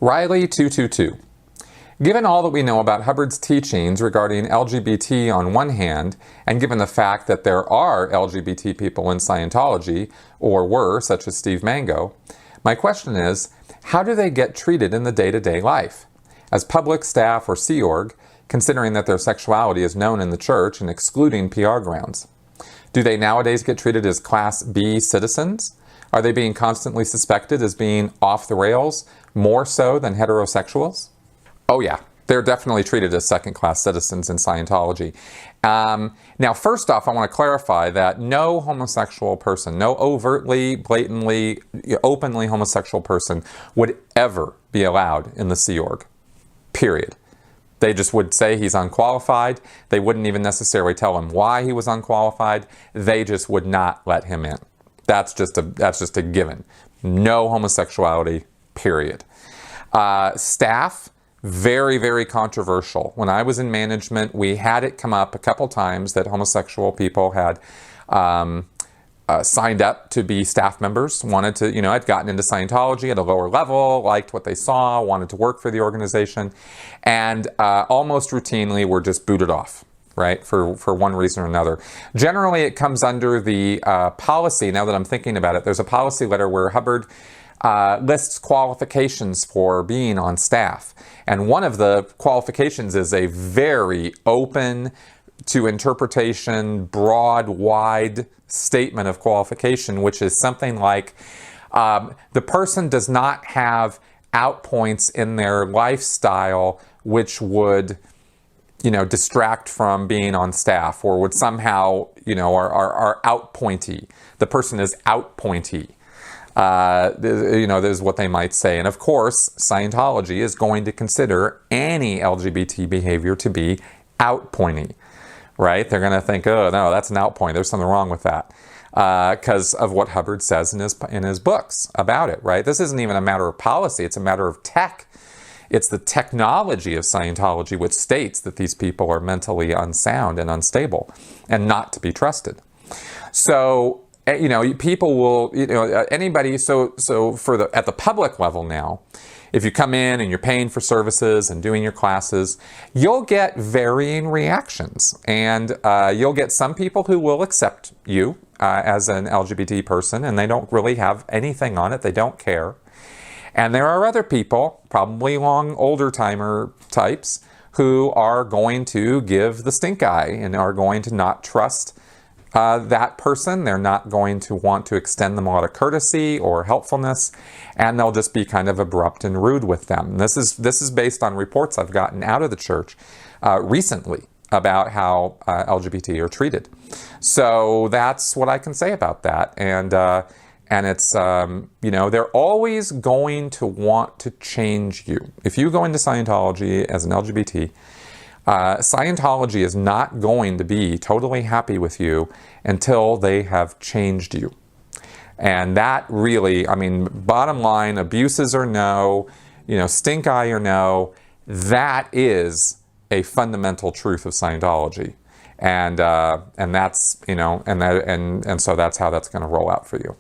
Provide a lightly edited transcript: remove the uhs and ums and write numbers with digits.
Riley 222. Given all that we know about Hubbard's teachings regarding LGBT on one hand, and given the fact that there are LGBT people in Scientology, or were, such as Steve Mango, my question is, how do they get treated in the day-to-day life? As public, staff, or Sea Org, considering that their sexuality is known in the church and excluding PR grounds? Do they nowadays get treated as Class B citizens? Are they being constantly suspected as being off the rails, more so than heterosexuals? Oh yeah, they're definitely treated as second-class citizens in Scientology. Now, first off, I want to clarify that no homosexual person, no overtly, blatantly, openly homosexual person would ever be allowed in the Sea Org, period. They just would say he's unqualified. They wouldn't even necessarily tell him why he was unqualified. They just would not let him in. That's just a given. No homosexuality, period. Staff, very, very controversial. When I was in management, we had it come up a couple times that homosexual people had signed up to be staff members, wanted to, had gotten into Scientology at a lower level, liked what they saw, wanted to work for the organization, and almost routinely were just booted off, right, for one reason or another. Generally, it comes under the policy, now that I'm thinking about it, there's a policy letter where Hubbard lists qualifications for being on staff. And one of the qualifications is a very open to interpretation, broad, wide statement of qualification, which is something like the person does not have outpoints in their lifestyle which would distract from being on staff, or would somehow, are outpointy. The person is outpointy. This is what they might say. And of course, Scientology is going to consider any LGBT behavior to be outpointy, right? They're going to think, oh, no, that's an outpoint. There's something wrong with that. Because of what Hubbard says in his books about it, right? This isn't even a matter of policy. It's a matter of tech. It's the technology of Scientology which states that these people are mentally unsound and unstable and not to be trusted. So, people will, anybody, so at the public level now, if you come in and you're paying for services and doing your classes, you'll get varying reactions. And you'll get some people who will accept you as an LGBT person, and they don't really have anything on it. They don't care. And there are other people, probably older timer types, who are going to give the stink eye and are going to not trust that person. They're not going to want to extend them a lot of courtesy or helpfulness, and they'll just be kind of abrupt and rude with them. This is based on reports I've gotten out of the church recently about how LGBT are treated. So that's what I can say about that. And it's, they're always going to want to change you. If you go into Scientology as an LGBT, Scientology is not going to be totally happy with you until they have changed you. And that really, bottom line, abuses or no, stink eye or no, that is a fundamental truth of Scientology. And that's, and so that's how that's going to roll out for you.